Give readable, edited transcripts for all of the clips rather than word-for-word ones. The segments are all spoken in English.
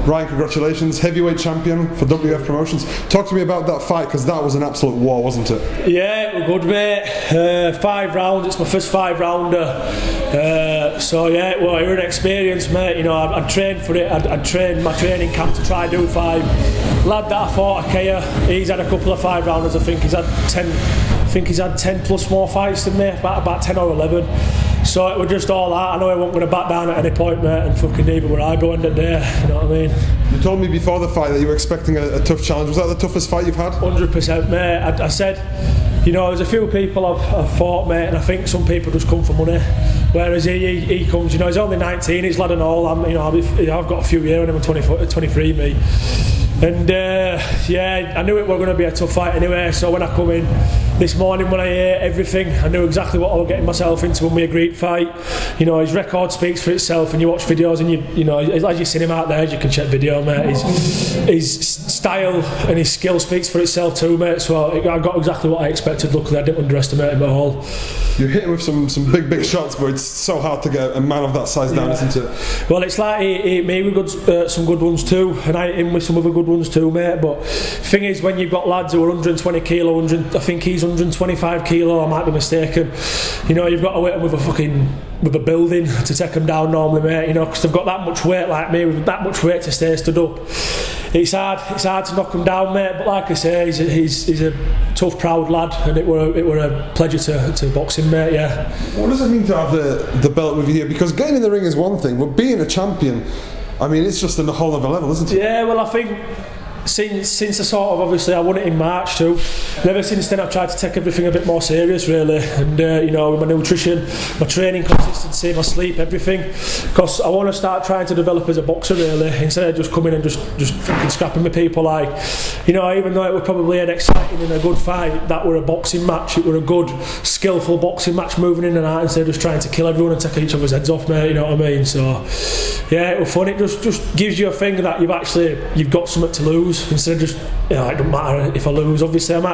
Ryan, congratulations, heavyweight champion for WF Promotions. Talk to me about that fight, because that was an absolute war, wasn't it? Yeah, it was good, mate. 5 rounds, it's my first 5-rounder. So yeah, well, it was an experience, mate. You know, I'd trained for it. I'd trained my training camp to try and do 5. Lad that I fought, Akia, he's had a couple of 5-rounders. I think he's had 10 plus more fights than me, about 10 or 11. So it was just all that. I know I wasn't going to back down at any point, mate, and fucking neither were I going that day. You know what I mean? You told me before the fight that you were expecting a tough challenge. Was that the toughest fight you've had? 100%, mate. I said, you know, there's a few people I've fought, mate, and I think some people just come for money. Whereas he comes, you know, he's only 19, he's lad and all. I've got a few years on him, I'm 23, me. And yeah, I knew it was going to be a tough fight anyway. So when I come in this morning, when I ate everything, I knew exactly what I was getting myself into when we agreed fight. You know, his record speaks for itself, and you watch videos, and you know, as you seen him out there, you can check video, mate. His style and his skill speaks for itself too, mate. So I got exactly what I expected. Luckily, I didn't underestimate him at all. You're hitting with some big shots, but it's so hard to get a man of that size down, isn't it? Well, it's like he hit me with some good ones too, and I hit him with some other good ones too, mate. But thing is, when you've got lads who are 120 kilo, I think he's 125 kilo, I might be mistaken. You know, you've got to hit him with a building to take them down normally, mate. You know, because they've got that much weight like me, with that much weight to stay stood up. It's hard to knock him down, mate. But like I say, he's a tough, proud lad, and it were a pleasure to box him, mate. Yeah. What does it mean to have the belt with you here? Because getting in the ring is one thing, but being a champion, I mean, it's just on a whole other level, isn't it? Yeah, well, I think since I sort of, obviously I won it in March too, and ever since then I've tried to take everything a bit more serious, really. And you know, with my nutrition, my training consistency, my sleep, everything, because I want to start trying to develop as a boxer, really, instead of just coming and just fucking scrapping with people. Like, you know, even though it was probably an exciting and a good fight, that were a boxing match. It were a good, skillful boxing match, moving in and out, instead of just trying to kill everyone and take each other's heads off, mate. You know what I mean? So yeah, it was fun. It just gives you a thing that you've got something to lose. Instead of just, you know, it doesn't matter if I lose. Obviously, I'm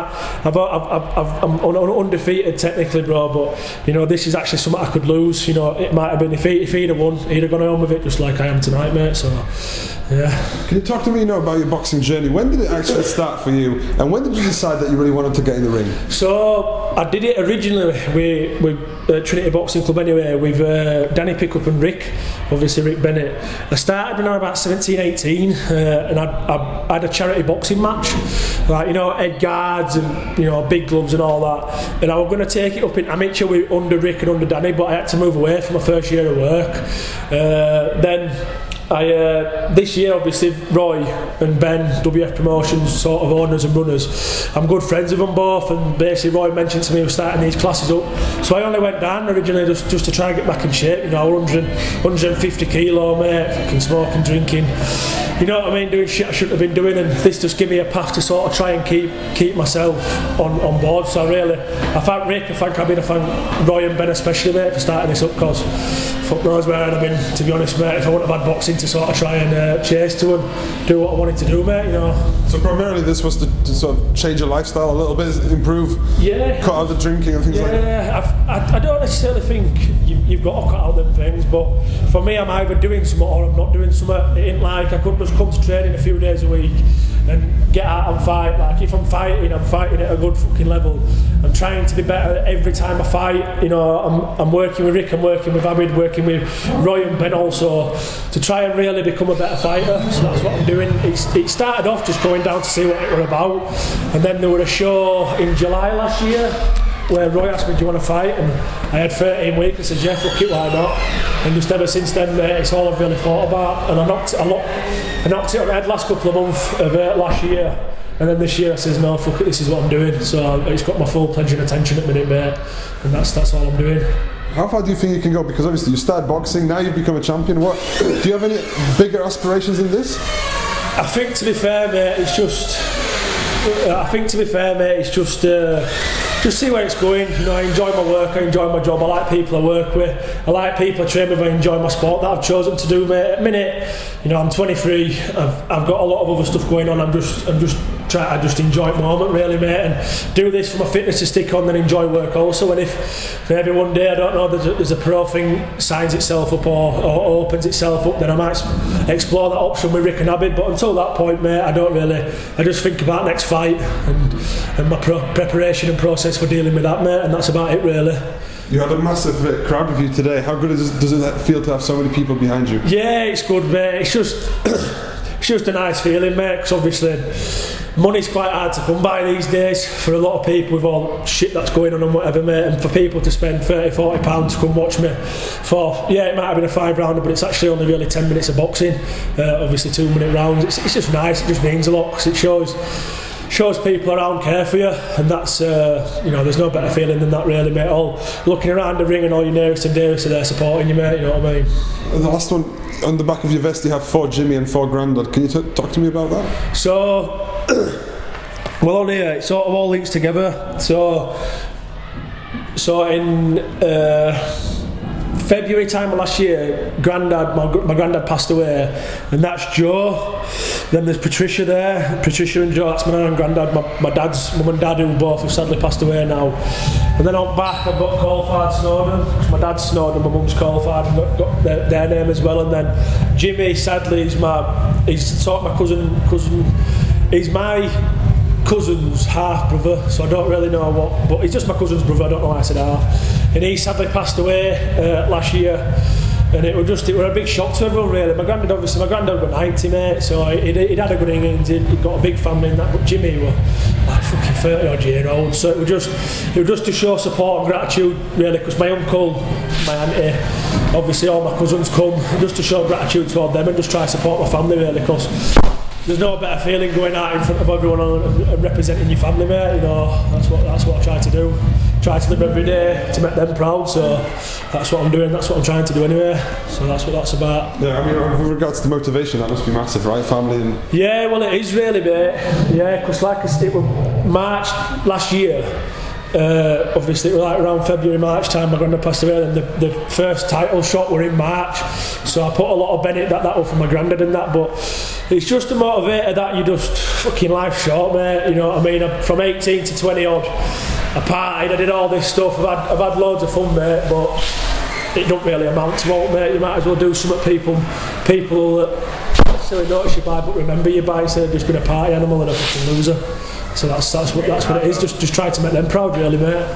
undefeated technically, bro. But you know, this is actually something I could lose. You know, it might have been if he'd have won, he'd have gone home with it, just like I am tonight, mate. So, yeah. Can you talk to me, you know, about your boxing journey? When did it actually start for you, and when did you decide that you really wanted to get in the ring? So I did it originally with Trinity Boxing Club anyway, with Danny Pickup and Rick, obviously Rick Bennett. I started when I was about 17, 18, and I had a charity boxing match, like, you know, head guards and, you know, big gloves and all that. And I was going to take it up in amateur with under Rick and under Danny, but I had to move away for my first year of work. Then this year, obviously, Roy and Ben, WF Promotions, sort of owners and runners, I'm good friends with them both, and basically Roy mentioned to me he was starting these classes up, so I only went down originally just to try and get back in shape. You know, 150 kilo, mate, fucking smoking, drinking, you know what I mean, doing shit I shouldn't have been doing, and this just gave me a path to sort of try and keep myself on board. So I thank Rick, I thank Roy and Ben especially, mate, for starting this up, because fuck knows where I'd have been, to be honest, mate, if I wouldn't have had boxing to sort of try and chase to and do what I wanted to do, mate, you know. So primarily this was to sort of change your lifestyle a little bit, improve, cut out the drinking and things like that? Yeah, I don't necessarily think you've got to cut out them things, but for me, I'm either doing something or I'm not doing something. It ain't like I couldn't just come to training a few days a week and get out and fight. Like, if I'm fighting at a good fucking level. I'm trying to be better every time I fight. You know, I'm working with Rick, I'm working with Abid, working with Roy and Ben also, to try and really become a better fighter. So that's what I'm doing. It started off just going down to see what it were about, and then there was a show in July last year where Roy asked me, do you want to fight? And I had 13 weeks. I said, yeah, fuck it, why not? And just ever since then, mate, it's all I've really thought about. And I knocked it on the head last couple of months of last year. And then this year I says, no, fuck it, this is what I'm doing. So it's got my full pleasure and attention at the minute, mate. And that's all I'm doing. How far do you think you can go? Because obviously you started boxing, now you've become a champion. What do you have any bigger aspirations than this? I think, to be fair, mate, it's just see where it's going. You know, I enjoy my work, I enjoy my job, I like people I work with, I like people I train with, I enjoy my sport that I've chosen to do, mate. At the minute, you know, I'm 23, I've got a lot of other stuff going on. I'm just try to just enjoy the moment really, mate, and do this for my fitness to stick on, then enjoy work also. And if maybe one day, I don't know, there's a pro thing signs itself up or opens itself up, then I might explore that option with Rick and Abid. But until that point, mate, I just think about next fight and my preparation and process for dealing with that, mate, and that's about it really. You had a massive crowd with you today. How good does it feel to have so many people behind you? Yeah, it's good, mate. It's just a nice feeling, mate, because obviously money's quite hard to come by these days for a lot of people with all shit that's going on and whatever, mate, and for people to spend £30-40 to come watch me for, yeah, it might have been a 5-rounder, but it's actually only really 10 minutes of boxing, obviously 2-minute rounds. It's just nice. It just means a lot because it shows people around care for you, and that's there's no better feeling than that really, mate. All looking around the ring and all your nearest and dearest are there supporting you, mate, you know what I mean. And the last one, on the back of your vest you have 4 Jimmy and 4 Grandad. Can you talk to me about that? So well, on here it sort of all links together. So in February time of last year, my granddad passed away, and that's Joe. Then there's Patricia there, Patricia and Joe, that's my nan and granddad, my dad's mum and dad, who both have sadly passed away now. And then on back I've got Caulfield Snowden, my dad's Snowden, my mum's Caulfield, and got their name as well. And then Jimmy, sadly, he's sort of my cousin, he's my cousin's half brother, so I don't really know what, but he's just my cousin's brother, I don't know why I said half. And he sadly passed away last year, and it was a big shock to everyone really. My granddad was 90, mate, so he'd had a good innings, he'd got a big family and that, but Jimmy was like fucking 30 odd year old, so it was just to show support and gratitude really, because my uncle, my auntie, obviously all my cousins come, just to show gratitude toward them and just try to support my family really, because there's no better feeling going out in front of everyone and representing your family, mate. You know, that's what I try to do. Try to live every day to make them proud. So that's what I'm doing. That's what I'm trying to do anyway. So that's what that's about. Yeah, I mean, with regards to the motivation, that must be massive, right? Family and. Yeah, well, it is really, mate. Yeah, because like it was March last year. Obviously it was like around February, March time my granddad passed away, and the first title shot were in March, so I put a lot of Bennett that was for my granddad and that, but it's just a motivator that you just fucking life short, mate, you know what I mean. From 18 to 20 odd I partied, I did all this stuff, I've had loads of fun, mate, but it don't really amount to what, mate. You might as well do something people that silly notice you by but remember you by, instead of just being a party animal and a fucking loser. So that's what it is. Just try to make them proud, really, mate.